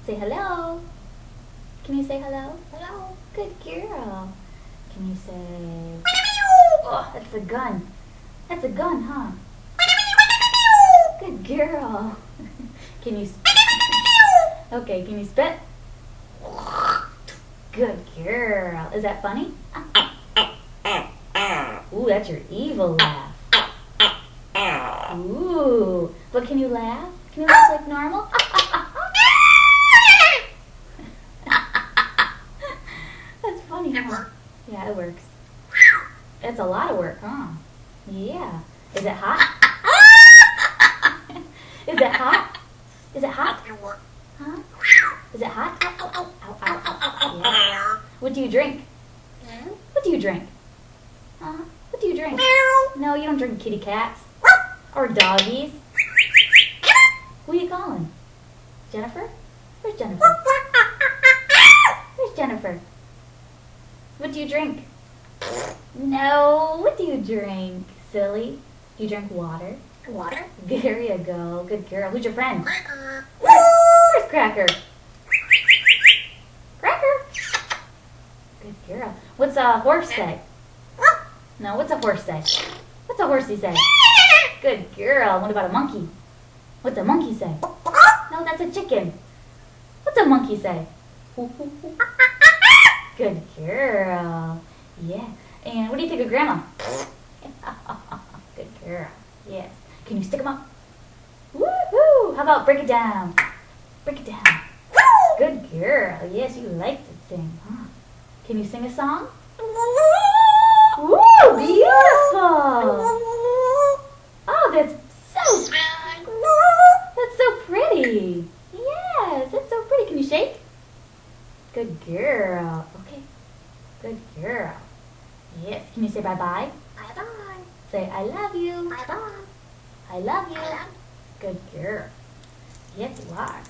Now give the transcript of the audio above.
Say hello. Can you say hello? Hello. Good girl. Can you say... Oh, that's a gun. That's a gun, huh? Good girl. Can you... Okay, can you spit? Good girl. Is that funny? Ooh, that's your evil laugh. Ooh. But can you laugh? Can you laugh like normal? That's funny, huh? Yeah, it works. That's a lot of work, huh? Yeah. Is it hot? Is it hot? Is it hot? Huh? Is it hot? Ow, ow, ow, ow, ow. Yeah. What do you drink? What do you drink? What do you drink? No, you don't drink kitty cats. Or doggies. Who are you calling? Jennifer? Where's Jennifer? Where's Jennifer? What do you drink? No, what do you drink, silly? Do you drink water? Water? There you go. Good girl. Who's your friend? Cracker. Where's Cracker? Cracker. Good girl. What's a horse say? No, what's a horse say? What's a horsey say? Good girl. What about a monkey? What's a monkey say? No, that's a chicken. What's a monkey say? Good girl. Yeah. And what do you think of Grandma? Good girl. Yes. Can you stick them up? Woohoo! How about break it down? Break it down. Good girl. Yes, you like to sing, huh? Can you sing a song? Ooh, beautiful! Oh, that's so pretty. Yes, that's so pretty. Can you shake? Good girl. Okay. Good girl. Yes. Can you say bye-bye? Bye-bye. Say, I love you. Bye-bye. I love you. Good girl. Yes, you are.